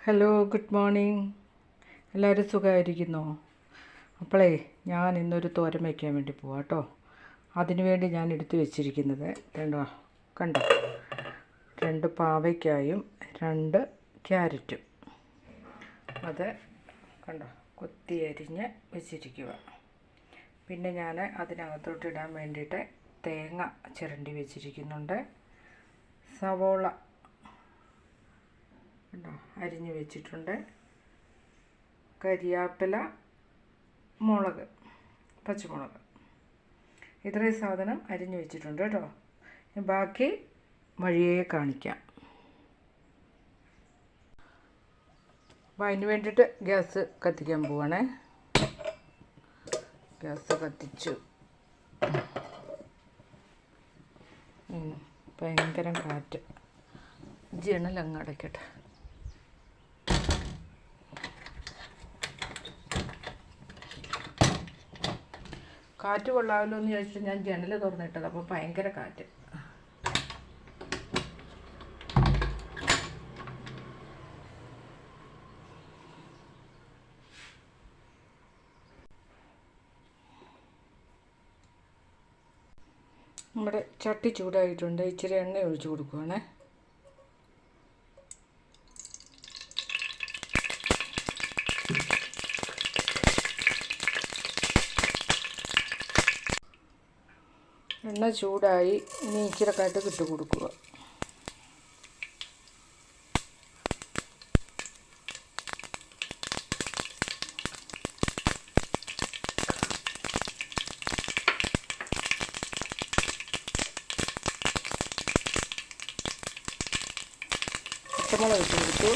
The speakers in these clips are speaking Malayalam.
Hello, good morning. എല്ലാവരും സുഖമായിരിക്കുന്നോ? അപ്പോളേ ഞാൻ ഇന്നൊരു തോരൻ വയ്ക്കാൻ വേണ്ടി പോവാം കേട്ടോ. അതിനുവേണ്ടി ഞാൻ എടുത്തു വെച്ചിരിക്കുന്നത് കണ്ടോ 2 പാവയ്ക്കായും 2 ക്യാരറ്റും അത് കണ്ടോ കൊത്തി അരിഞ്ഞ് വെച്ചിരിക്കുക. പിന്നെ ഞാൻ അതിനകത്തോട്ട് ഇടാൻ വേണ്ടിയിട്ട് തേങ്ങ ചിരണ്ടി വെച്ചിരിക്കുന്നുണ്ട്. സവോള അരിഞ്ഞ് വെച്ചിട്ടുണ്ട്. കരിയാപ്പില, മുളക്, പച്ചമുളക്, ഇത്രയും സാധനം അരിഞ്ഞ് വെച്ചിട്ടുണ്ട് കേട്ടോ. ബാക്കി വഴിയേ കാണിക്കാം. അപ്പോൾ അതിന് വേണ്ടിയിട്ട് ഗ്യാസ് കത്തിക്കാൻ പോവാണേ. ഗ്യാസ് കത്തിച്ചു. ഭയങ്കര കാറ്റ്. ജനലങ്ങ് അടയ്ക്കട്ടെ. കാറ്റ് കൊള്ളാമല്ലോ എന്ന് ചോദിച്ചിട്ട് ഞാൻ ജനൽ തുറന്നിട്ടത്. അപ്പോൾ ഭയങ്കര കാറ്റ്. നമ്മുടെ ചട്ടി ചൂടായിട്ടുണ്ട്. ഇച്ചിരി എണ്ണ ഒഴിച്ച് കൊടുക്കുവാണേ. എണ്ണ ചൂടായി. ഇനി ഇച്ചിരി കടുക് ഇട്ട് കൊടുക്കുക. പച്ചമുളക് ഇട്ട് കൊടുത്തു.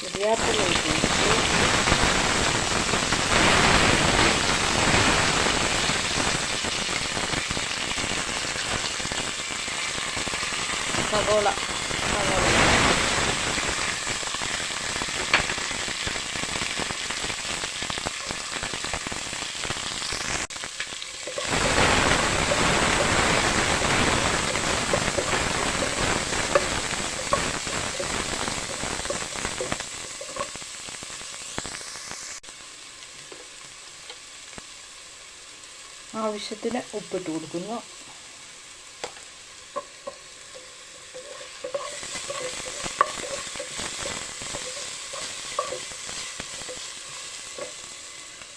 കരിയാപ്പില ഇട്ട് കൊടുത്തു. സവോള ആവശ്യത്തിന് ഉപ്പിട്ട് കൊടുക്കുന്നു.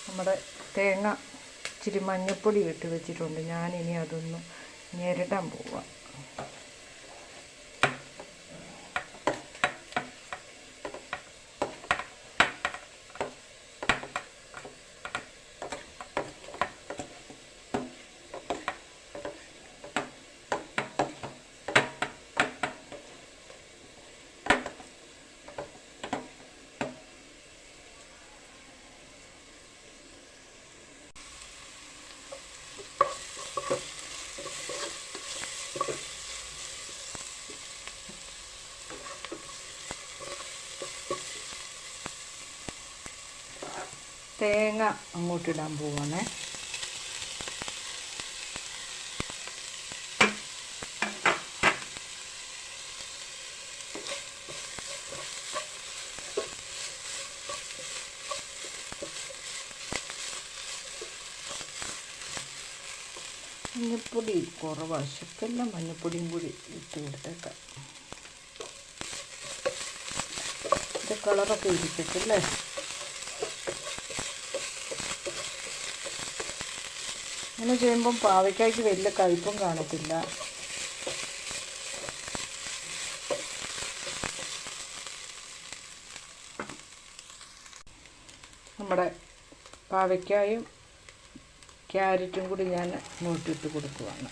നമ്മുടെ തേങ്ങ ഇച്ചിരി മഞ്ഞൾപ്പൊടി ഇട്ട് വെച്ചിട്ടുണ്ട്. ഞാനിനി അതൊന്ന് ഞെരടാൻ പോവാം. തേങ്ങ അങ്ങോട്ടിടാൻ പോവാണേ. മഞ്ഞൾപ്പൊടി കുറവാണ്. ശക്കെല്ലാം മഞ്ഞൾപ്പൊടിയും കൂടി ഇട്ട് കൊടുത്തേക്കാം. ഇത് കളറൊക്കെ ഇരിക്കട്ടല്ലേ. ഇങ്ങനെ ചെയ്യുമ്പം പാവയ്ക്കായ്ക്ക് വലിയ കയ്പും കാണത്തില്ല. നമ്മുടെ പാവയ്ക്കായും ക്യാരറ്റും കൂടി ഞാൻ ഇങ്ങോട്ടിട്ട് കൊടുക്കുവാണ്.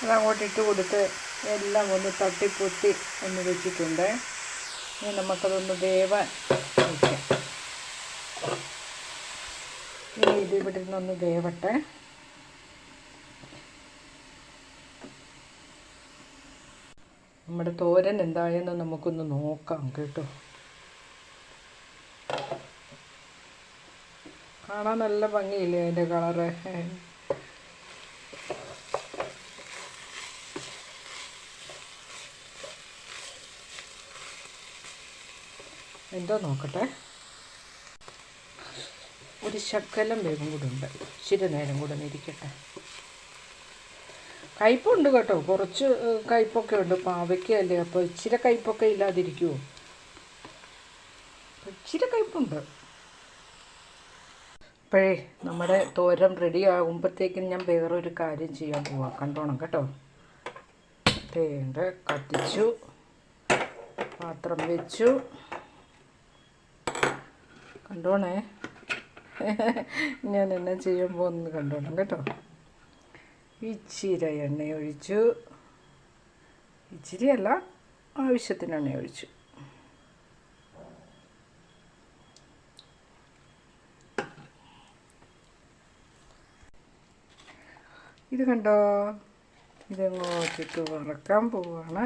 അതങ്ങോട്ടിട്ട് കൊടുത്ത് എല്ലാം ഒന്ന് തട്ടിപ്പൊത്തി ഒന്ന് വെച്ചിട്ടുണ്ട്. ഇനി നമുക്കതൊന്ന് വേവാൻ വയ്ക്കാം. ഇനി ഇത് ഇവിടെ നിന്നൊന്ന് വേവട്ടെ. നമ്മുടെ തോരൻ എന്തായെന്ന് നമുക്കൊന്ന് നോക്കാം കേട്ടോ. കാണാൻ നല്ല ഭംഗിയില്ലേ അതിൻ്റെ കളറ്. എന്തോ നോക്കട്ടെ. ഒരു ശകലം വേഗം കൂടെ ഉണ്ട്. ഇച്ചിരി നേരം കൂടെ ഇരിക്കട്ടെ. കയ്പുണ്ട് കേട്ടോ, കുറച്ച് കയ്പൊക്കെ ഉണ്ട്. പാവയ്ക്കല്ലേ, അപ്പോൾ ഇച്ചിരി കയ്പൊക്കെ ഇല്ലാതിരിക്കുമോ? ഇച്ചിരി കയ്പുണ്ട്. അപ്പോഴേ നമ്മുടെ തോരൻ റെഡി ആകുമ്പോഴത്തേക്കും ഞാൻ വേറൊരു കാര്യം ചെയ്യാൻ പോവാം. കണ്ടോണം കേട്ടോ. തേങ്ങ കത്തിച്ചു, പാത്രം വെച്ചു. കണ്ടോണേ ഞാൻ എന്നാ ചെയ്യാൻ പോകുന്നത് കണ്ടോണം കേട്ടോ. ഇച്ചിരി എണ്ണ ഒഴിച്ചു. ഇച്ചിരിയല്ല, ആവശ്യത്തിന് എണ്ണ ഒഴിച്ചു. ഇത് കണ്ടോ, ഇതങ്ങോട്ടിട്ട് വറക്കാൻ പോവാണ്.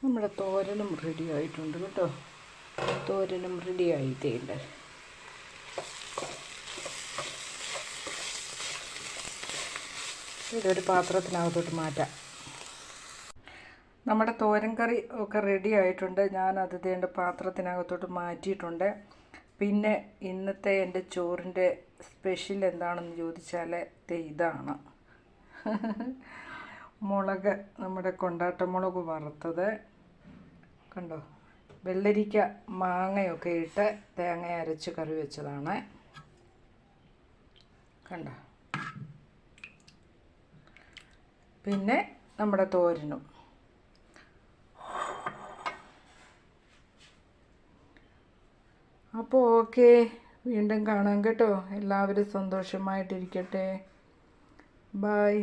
നമ്മുടെ തോരനും റെഡി ആയിട്ടുണ്ട് കേട്ടോ. തോരനും റെഡി ആയിട്ടേണ്ട. ഇതൊരു പാത്രത്തിനകത്തോട്ട് മാറ്റാം. നമ്മുടെ തോരൻ കറി ഒക്കെ റെഡി ആയിട്ടുണ്ട്. ഞാനത് തേണ്ട പാത്രത്തിനകത്തോട്ട് മാറ്റിയിട്ടുണ്ട്. പിന്നെ ഇന്നത്തെ എൻ്റെ ചോറിൻ്റെ സ്പെഷ്യൽ എന്താണെന്ന് ചോദിച്ചാൽ ഇതാണ്. മുളക്, നമ്മുടെ കൊണ്ടാട്ടമുളക് വറുത്തത് കണ്ടോ. വെള്ളരിക്ക മാങ്ങയൊക്കെ ഇട്ട് തേങ്ങ അരച്ച് കറി വെച്ചതാണ് കണ്ടോ. പിന്നെ നമ്മുടെ തോരനും. അപ്പോൾ ഓക്കെ, വീണ്ടും കാണാം കേട്ടോ. എല്ലാവരും സന്തോഷമായിട്ടിരിക്കട്ടെ. ബൈ.